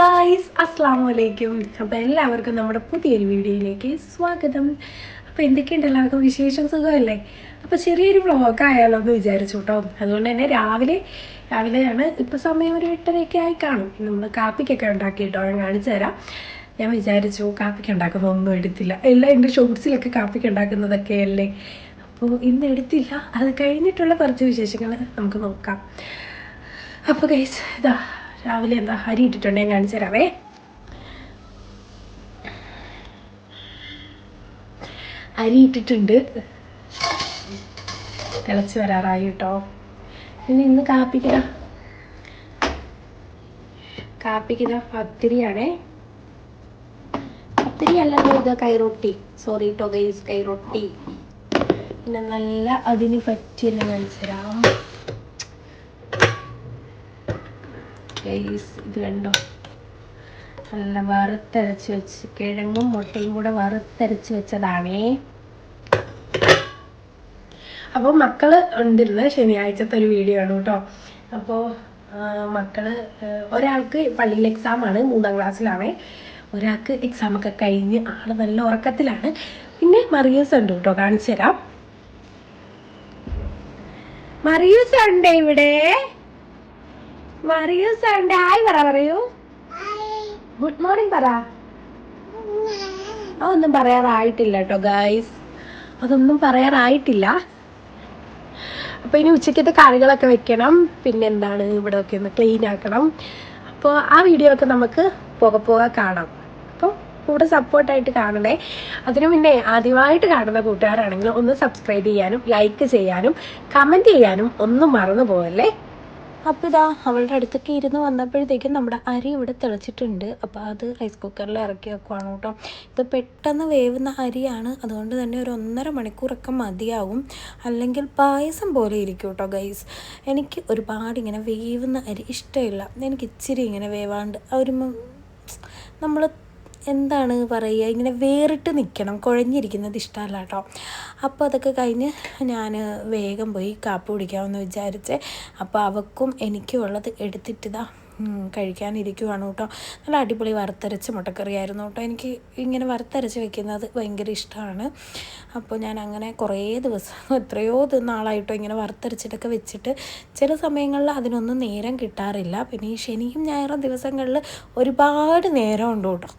Guys, അസ്സലാമു അലൈക്കും. അപ്പോൾ എല്ലാവർക്കും നമ്മുടെ പുതിയൊരു വീഡിയോയിലേക്ക് സ്വാഗതം. അപ്പോൾ എന്തൊക്കെയുണ്ട് എല്ലാവർക്കും വിശേഷം? സുഖമല്ലേ? അപ്പോൾ ചെറിയൊരു വ്ളോഗ് ആയാലോ എന്ന് വിചാരിച്ചു കേട്ടോ. അതുകൊണ്ട് തന്നെ രാവിലെയാണ് ഇപ്പോൾ സമയം ഒരു 8:30 ആയി കാണും. നമ്മൾ കാപ്പിക്കൊക്കെ ഉണ്ടാക്കി കേട്ടോ, ഞാൻ കാണിച്ചു തരാം. ഞാൻ വിചാരിച്ചു കാപ്പിക്ക് ഉണ്ടാക്കുന്നതൊന്നും എടുത്തില്ല, എല്ലാം എൻ്റെ ഷോർട്സിലൊക്കെ കാപ്പിക്ക് ഉണ്ടാക്കുന്നതൊക്കെ അല്ലേ. അപ്പോൾ ഇന്ന് എടുത്തില്ല. അത് കഴിഞ്ഞിട്ടുള്ള കുറച്ച് വിശേഷങ്ങൾ നമുക്ക് നോക്കാം. അപ്പോൾ ഗൈസ്, രാവിലെ അരി ഇട്ടിട്ടുണ്ട്, ഞാൻ കാണിച്ചു തരാവേ. അരി ഇട്ടിട്ടുണ്ട്, തിളച്ച് വരാറായി കേട്ടോ. പിന്നെ ഇന്ന് കാപ്പിക്ക് പത്തിരിയാണേ. പത്തിരി അല്ലല്ലോ, ഇത് കൈറൊട്ടി. സോറി കേട്ടോ ഗൈസ്, കൈറൊട്ടി. പിന്നെ നല്ല അതിന് പറ്റിയെല്ലാം കാണിച്ചു തരാം ഗൈസ്. ഇത് കണ്ടോ, നല്ല വറുത്തരച്ച് വെച്ച്, കിഴങ്ങും മുട്ടയും കൂടെ വറുത്തരച്ച് വെച്ചതാണേ. അപ്പോൾ മക്കള് ഉണ്ടിരുന്ന ശനിയാഴ്ചത്തെ ഒരു വീഡിയോ ആണ് കേട്ടോ. അപ്പോൾ മക്കള് ഒരാൾക്ക് പള്ളിയിൽ എക്സാമാണ്, 3ാം ക്ലാസ്സിലാണ്. ഒരാൾക്ക് എക്സാമൊക്കെ കഴിഞ്ഞ് ആള് നല്ല ഉറക്കത്തിലാണ്. പിന്നെ മറിയൂസ് ഉണ്ട് കേട്ടോ, കാണിച്ചു തരാം. മറിയൂസ് ഉണ്ട് ഇവിടെ. മറിയൂസ് ഉണ്ട്. ഹായ് പറയൂ. ഗുഡ് മോർണിംഗ് പറ. അതൊന്നും പറയാറായിട്ടില്ല കേട്ടോ ഗായ്സ്, അതൊന്നും പറയാറായിട്ടില്ല. അപ്പോൾ ഇനി ഉച്ചക്കത്തെ കറികളൊക്കെ വെക്കണം. പിന്നെ എന്താണ്, ഇവിടെ ഒക്കെ ഒന്ന് ക്ലീൻ ആക്കണം. അപ്പോൾ ആ വീഡിയോ ഒക്കെ നമുക്ക് പോകെ കാണാം. അപ്പോൾ കൂടെ സപ്പോർട്ടായിട്ട് കാണണേ. അതിനു മുന്നേ ആദ്യമായിട്ട് കാണുന്ന കൂട്ടുകാരാണെങ്കിൽ ഒന്ന് സബ്സ്ക്രൈബ് ചെയ്യാനും ലൈക്ക് ചെയ്യാനും കമൻറ്റ് ചെയ്യാനും ഒന്നും മറന്നു പോകല്ലേ. അപ്പോൾ അവളുടെ അടുത്തൊക്കെ ഇരുന്ന് വന്നപ്പോഴത്തേക്കും നമ്മുടെ അരി ഇവിടെ തിളച്ചിട്ടുണ്ട്. അപ്പോൾ അത് റൈസ് കുക്കറിൽ ഇറക്കി വെക്കുവാണ് കേട്ടോ. ഇത് പെട്ടെന്ന് വേവുന്ന അരിയാണ്, അതുകൊണ്ട് തന്നെ ഒരു 1.5 മണിക്കൂറൊക്കെ മതിയാവും. അല്ലെങ്കിൽ പായസം പോലെ ഇരിക്കും കേട്ടോ ഗൈസ്. എനിക്ക് ഒരുപാട് ഇങ്ങനെ വേവുന്ന അരി ഇഷ്ടമില്ല. എനിക്ക് ഇച്ചിരി ഇങ്ങനെ വേവാണ്ട് ഒരു നമ്മൾ എന്താണ് പറയുക, ഇങ്ങനെ വേറിട്ട് നിൽക്കണം, കുഴഞ്ഞിരിക്കുന്നത് ഇഷ്ടമല്ല കേട്ടോ. അപ്പോൾ അതൊക്കെ കഴിഞ്ഞ് ഞാൻ വേഗം പോയി കാപ്പി കുടിക്കാമെന്ന് വിചാരിച്ചേ. അപ്പോൾ അവൾക്കും എനിക്കും ഉള്ളത് എടുത്തിട്ട് കഴിക്കാനിരിക്കുവാണ് കേട്ടോ. നല്ല അടിപൊളി വറുത്തരച്ച മുട്ടക്കറിയായിരുന്നു കേട്ടോ. എനിക്ക് ഇങ്ങനെ വറുത്തരച്ച് വെക്കുന്നത് ഭയങ്കര ഇഷ്ടമാണ്. അപ്പോൾ ഞാൻ അങ്ങനെ കുറേ ദിവസം, എത്രയോ നാളായിട്ടോ ഇങ്ങനെ വറുത്തരച്ചിട്ടൊക്കെ വെച്ചിട്ട് ചില സമയങ്ങളിൽ അതിനൊന്നും നേരം കിട്ടാറില്ല. പിന്നെ ഈ ശനിയും ഞായറും ദിവസങ്ങളിൽ ഒരുപാട് നേരമുണ്ട് കേട്ടോ.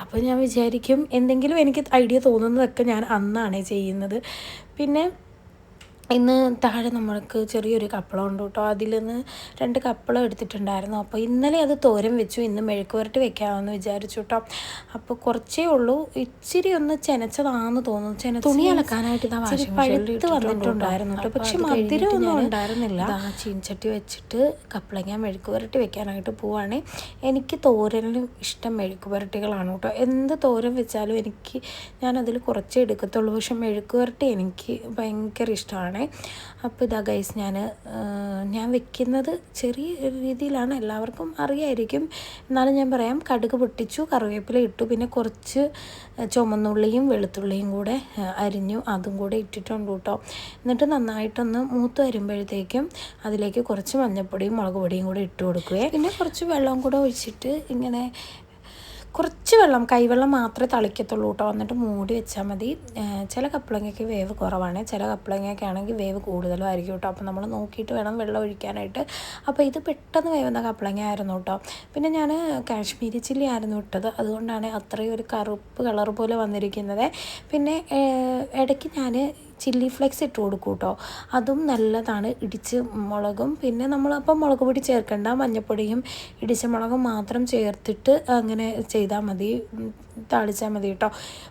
അപ്പോൾ ഞാൻ വിചാരിക്കും എന്തെങ്കിലും എനിക്ക് ഐഡിയ തോന്നുന്നതൊക്കെ ഞാൻ അന്നാണ് ചെയ്യുന്നത്. പിന്നെ ഇന്ന് താഴെ നമ്മൾക്ക് ചെറിയൊരു കപ്പളം ഉണ്ട് കേട്ടോ. അതിൽ നിന്ന് 2 കപ്പളം എടുത്തിട്ടുണ്ടായിരുന്നു. അപ്പോൾ ഇന്നലെ അത് തോരൻ വെച്ചു, ഇന്ന് മെഴുക്ക് പുരട്ടി വെക്കാമെന്ന് വിചാരിച്ചു കേട്ടോ. അപ്പോൾ കുറച്ചേ ഉള്ളൂ, ഇച്ചിരി ഒന്ന് ചെനച്ചതാണെന്ന് തോന്നുന്നു. തുണി അലക്കാനായിട്ട് പഴുത്ത് വന്നിട്ടുണ്ടായിരുന്നു കേട്ടോ. പക്ഷെ മധുരം ഒന്നും ഉണ്ടായിരുന്നില്ല. ചീൻചട്ടി വെച്ചിട്ട് കപ്പളങ്ങ മെഴുക്ക് പുരട്ടി വെക്കാനായിട്ട് പോവാണ്. എനിക്ക് തോരനിലും ഇഷ്ടം മെഴുക്ക് പുരട്ടികളാണ് കേട്ടോ. എന്ത് തോരൻ വെച്ചാലും ഞാനതിൽ കുറച്ചേ എടുക്കത്തുള്ളൂ. പക്ഷെ മെഴുക്ക് പുരട്ടി എനിക്ക് ഭയങ്കര ഇഷ്ടമാണ്. അപ്പോൾ ഗൈസ്, ഞാൻ വെക്കുന്നത് ചെറിയ രീതിയിലാണ്, എല്ലാവർക്കും അറിയായിരിക്കും. എന്നാലും ഞാൻ പറയാം. കടുക് പൊട്ടിച്ചു, കറിവേപ്പില ഇട്ടു, പിന്നെ കുറച്ച് ചുമന്നുള്ളിയും വെളുത്തുള്ളിയും കൂടെ അരിഞ്ഞു, അതും കൂടെ ഇട്ടിട്ടുണ്ട് കേട്ടോ. എന്നിട്ട് നന്നായിട്ടൊന്ന് മൂത്ത് വരുമ്പോഴത്തേക്കും അതിലേക്ക് കുറച്ച് മഞ്ഞൾപ്പൊടിയും മുളക് പൊടിയും കൂടെ ഇട്ട് കൊടുക്കുകയും പിന്നെ കുറച്ച് വെള്ളം കൂടെ ഒഴിച്ചിട്ട് ഇങ്ങനെ കുറച്ച് വെള്ളം, കൈവെള്ളം മാത്രമേ തളിക്കത്തുള്ളൂ കേട്ടോ. എന്നിട്ട് മൂടി വെച്ചാൽ മതി. ചില കപ്പളങ്ങയ്ക്ക് വേവ് കുറവാണ്, ചില കപ്പളങ്ങയ്ക്ക് ആണെങ്കിൽ വേവ് കൂടുതലും ആയിരിക്കും കേട്ടോ. അപ്പോൾ നമ്മൾ നോക്കിയിട്ട് വേണം വെള്ളം ഒഴിക്കാനായിട്ട്. അപ്പോൾ ഇത് പെട്ടെന്ന് വേവുന്ന കപ്പളങ്ങ ആയിരുന്നു കേട്ടോ. പിന്നെ ഞാൻ കാശ്മീരി ചില്ലി ആയിരുന്നു ഇട്ടത്, അതുകൊണ്ടാണ് അത്രയും ഒരു കറുപ്പ് കളർ പോലെ വന്നിരിക്കുന്നത്. പിന്നെ ഇടയ്ക്ക് ഞാൻ ചില്ലി ഫ്ലെക്സ് ഇട്ട് കൊടുക്കും കേട്ടോ. അതും നല്ലതാണ്. ഇടിച്ച് മുളകും, പിന്നെ നമ്മളപ്പോൾ മുളക് പൊടി ചേർക്കേണ്ട, മഞ്ഞൾപ്പൊടിയും ഇടിച്ച മുളകും മാത്രം ചേർത്തിട്ട് അങ്ങനെ ചെയ്താൽ മതി, താളിച്ചാൽ മതി കേട്ടോ.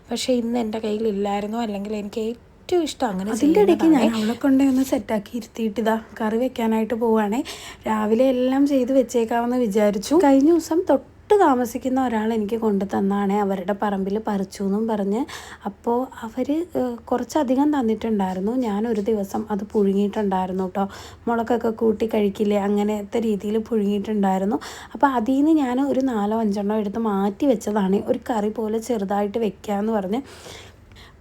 പക്ഷേ ഇന്ന് എൻ്റെ കയ്യിലില്ലായിരുന്നു, അല്ലെങ്കിൽ എനിക്ക് ഏറ്റവും ഇഷ്ടം അങ്ങനെ. അതിൻ്റെ ഇടയ്ക്ക് ഞാൻ അവളെ കൊണ്ടേ ഒന്ന് സെറ്റാക്കി ഇരുത്തിയിട്ട് കറി വെക്കാനായിട്ട് പോവുകയാണേ. രാവിലെ എല്ലാം ചെയ്ത് വെച്ചേക്കാമെന്ന് വിചാരിച്ചു. കഴിഞ്ഞ ദിവസം താമസിക്കുന്ന ഒരാൾ എനിക്ക് കൊണ്ടു തന്നാണ്, അവരുടെ പറമ്പിൽ പറിച്ചു എന്നും പറഞ്ഞ്. അപ്പോൾ അവർ കുറച്ചധികം തന്നിട്ടുണ്ടായിരുന്നു. ഞാനൊരു ദിവസം അത് പുഴുങ്ങിയിട്ടുണ്ടായിരുന്നു കേട്ടോ. മുളകൊക്കെ കൂട്ടി കഴിക്കില്ലേ, അങ്ങനത്തെ രീതിയിൽ പുഴുങ്ങിയിട്ടുണ്ടായിരുന്നു. അപ്പോൾ അതിൽ നിന്ന് ഞാൻ ഒരു 4-5 എണ്ണം എടുത്ത് മാറ്റി വെച്ചതാണ്, ഒരു കറി പോലെ ചെറുതായിട്ട് വെക്കാമെന്ന് പറഞ്ഞ്.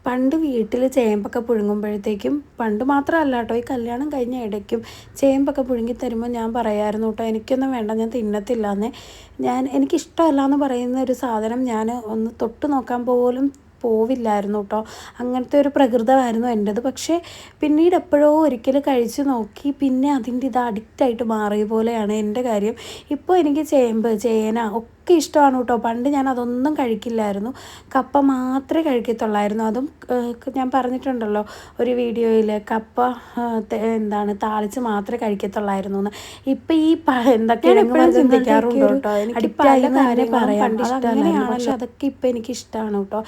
പണ്ട് വീട്ടിൽ ചേമ്പൊക്കെ പുഴുങ്ങുമ്പോഴത്തേക്കും, പണ്ട് മാത്രമല്ല കേട്ടോ, ഈ കല്യാണം കഴിഞ്ഞ ഇടയ്ക്കും ചേമ്പൊക്കെ പുഴുങ്ങി തരുമ്പോൾ ഞാൻ പറയായിരുന്നു കേട്ടോ, എനിക്കൊന്നും വേണ്ട, ഞാൻ തിന്നത്തില്ലാന്നേ. എനിക്കിഷ്ടമല്ല എന്ന് പറയുന്ന ഒരു സാധനം ഞാൻ ഒന്ന് തൊട്ട് നോക്കാൻ പോലും പോവില്ലായിരുന്നു കേട്ടോ. അങ്ങനത്തെ ഒരു പ്രകൃതമായിരുന്നു എൻ്റെത്. പക്ഷേ പിന്നീട് എപ്പോഴോ ഒരിക്കൽ കഴിച്ച് നോക്കി, പിന്നെ അതിൻ്റെ ഇത് അഡിക്റ്റായിട്ട് മാറിയ പോലെയാണ് എൻ്റെ കാര്യം. ഇപ്പോൾ എനിക്ക് ചേമ്പ്, ചേന ഒക്കെ ഇഷ്ടമാണ് കേട്ടോ. പണ്ട് ഞാൻ അതൊന്നും കഴിക്കില്ലായിരുന്നു, കപ്പ മാത്രമേ കഴിക്കത്തുള്ളായിരുന്നു. അതും ഞാൻ പറഞ്ഞിട്ടുണ്ടല്ലോ ഒരു വീഡിയോയിൽ, കപ്പ താളിച്ച് മാത്രമേ കഴിക്കത്തുള്ളായിരുന്നു എന്ന്. ഇപ്പം ഈ ചിന്തിക്കാറുണ്ട് കേട്ടോ, എനിക്ക് പല കാര്യം പറയാം, പക്ഷെ അതൊക്കെ ഇപ്പം എനിക്ക് ഇഷ്ടമാണ് കേട്ടോ.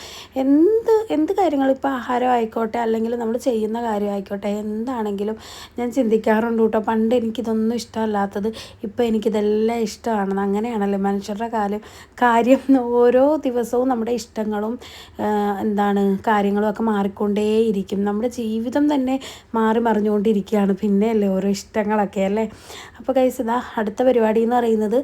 എന്ത് കാര്യങ്ങൾ, ഇപ്പോൾ ആഹാരം ആയിക്കോട്ടെ, അല്ലെങ്കിൽ നമ്മൾ ചെയ്യുന്ന കാര്യമായിക്കോട്ടെ, എന്താണെങ്കിലും ഞാൻ ചിന്തിക്കാറുണ്ട് കേട്ടോ. പണ്ട് എനിക്കിതൊന്നും ഇഷ്ടമല്ലാത്തത് ഇപ്പം എനിക്കിതെല്ലാം ഇഷ്ടമാണെന്ന്. അങ്ങനെയാണല്ലോ മനുഷ്യരുടെ കാര്യം. ഓരോ ദിവസവും നമ്മുടെ ഇഷ്ടങ്ങളും കാര്യങ്ങളും ഒക്കെ മാറിക്കൊണ്ടേയിരിക്കും. നമ്മുടെ ജീവിതം തന്നെ മാറി മറിഞ്ഞുകൊണ്ടിരിക്കുകയാണ്. പിന്നെയല്ലേ ഓരോ ഇഷ്ടങ്ങളൊക്കെ അല്ലേ. അപ്പോൾ ഗൈസ്, ഇതാ അടുത്ത പരിപാടി എന്ന് പറയുന്നത്,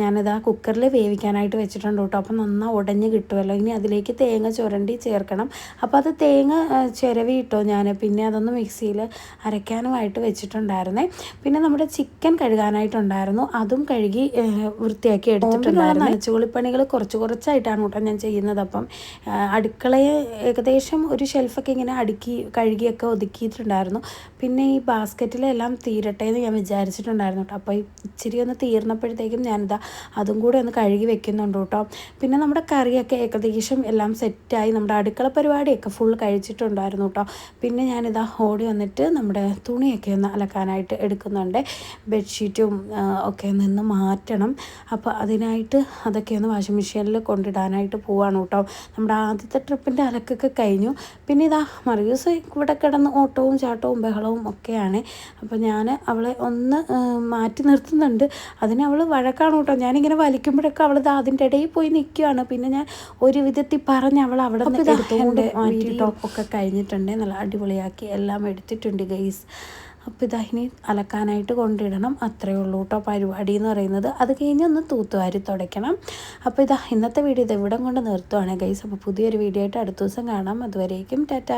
ഞാനിതാ കുക്കറിൽ വേവിക്കാനായിട്ട് വെച്ചിട്ടുണ്ട് കേട്ടോ. അപ്പോൾ നന്നായി ഉടഞ്ഞ് കിട്ടുമല്ലോ. ഇനി അതിലേക്ക് തേങ്ങ ചുരണ്ടി ചേർക്കണം. അപ്പോൾ അത് തേങ്ങ ചിരവി ഇട്ടോ ഞാൻ. പിന്നെ അതൊന്ന് മിക്സിയിൽ അരയ്ക്കാനുമായിട്ട് വെച്ചിട്ടുണ്ടായിരുന്നേ. പിന്നെ നമ്മുടെ ചിക്കൻ കഴുകാനായിട്ടുണ്ടായിരുന്നു, അതും കഴുകി വൃത്തിയാക്കി എടുത്തിട്ടുണ്ടായിരുന്നു. നനച്ചുകൊളിപ്പണികൾ കുറച്ചായിട്ടാണ് കേട്ടോ ഞാൻ ചെയ്യുന്നത്. അപ്പം അടുക്കളയെ ഏകദേശം ഒരു ഷെൽഫൊക്കെ ഇങ്ങനെ കഴുകിയൊക്കെ ഒതുക്കിയിട്ടുണ്ടായിരുന്നു. പിന്നെ ഈ ബാസ്ക്കറ്റിലെല്ലാം തീരട്ടെ എന്ന് ഞാൻ വിചാരിച്ചിട്ടുണ്ടായിരുന്നു കേട്ടോ. അപ്പോൾ ഇച്ചിരി ഒന്ന് തീർന്നപ്പോഴത്തേക്കും ഞാനിതാ അതും കൂടെ ഒന്ന് കഴുകി വെക്കുന്നുണ്ട് കേട്ടോ. പിന്നെ നമ്മുടെ കറിയൊക്കെ ഏകദേശം എല്ലാം സെറ്റായി. നമ്മുടെ അടുക്കള പരിപാടിയൊക്കെ ഫുൾ കഴിച്ചിട്ടുണ്ടായിരുന്നു കേട്ടോ. പിന്നെ ഞാനിതാ ഓടി വന്നിട്ട് നമ്മുടെ തുണിയൊക്കെ ഒന്ന് അലക്കാനായിട്ട് എടുക്കുന്നുണ്ട്. ബെഡ്ഷീറ്റും ഒക്കെ നിന്ന് മാറ്റണം. അപ്പോൾ അതിനായിട്ട് അതൊക്കെ ഒന്ന് വാഷിംഗ് മെഷീനിൽ കൊണ്ടിടാനായിട്ട് പോവാണ് കേട്ടോ. നമ്മുടെ ആദ്യത്തെ ട്രിപ്പിൻ്റെ അലക്കൊക്കെ കഴിഞ്ഞു. പിന്നെ ഇതാ മറിയൂസ് ഇവിടെ കിടന്ന് ഓട്ടവും ചാട്ടവും ബഹളവും ഒക്കെയാണ്. അപ്പോൾ ഞാൻ അവളെ ഒന്ന് മാറ്റി നിർത്തുന്നുണ്ട്. അതിന് അവൾ വഴക്കാണ് കേട്ടോ. ഞാനിങ്ങനെ വലിക്കുമ്പോഴൊക്കെ അവൾ അതിൻ്റെ ഇടയിൽ പോയി നിൽക്കുകയാണ്. പിന്നെ ഞാൻ ഒരു വിധത്തിൽ പറഞ്ഞ് അവൾ അവിടെ നിന്ന് എടുത്തുകൊണ്ട് മാറ്റിയിട്ടോ ഒക്കെ കഴിഞ്ഞിട്ടുണ്ട്. നല്ല അടിപൊളിയാക്കി എല്ലാം എടുത്തിട്ടുണ്ട് ഗൈസ്. അപ്പോൾ ഇതാ ഇനി അലക്കാനായിട്ട് കൊണ്ടിടണം. അത്രയേ ഉള്ളൂ കേട്ടോ പരിപാടി എന്ന് പറയുന്നത്. അത് കഴിഞ്ഞ് ഒന്ന് തൂത്തുവാരി തുടയ്ക്കണം. അപ്പോൾ ഇതാ ഇന്നത്തെ വീഡിയോ ഇത് ഇവിടം കൊണ്ട് നിർത്തുവാണ് ഗൈസ്. അപ്പോൾ പുതിയൊരു വീഡിയോ ആയിട്ട് അടുത്ത ദിവസം കാണാം. അതുവരേക്കും ടാറ്റാ.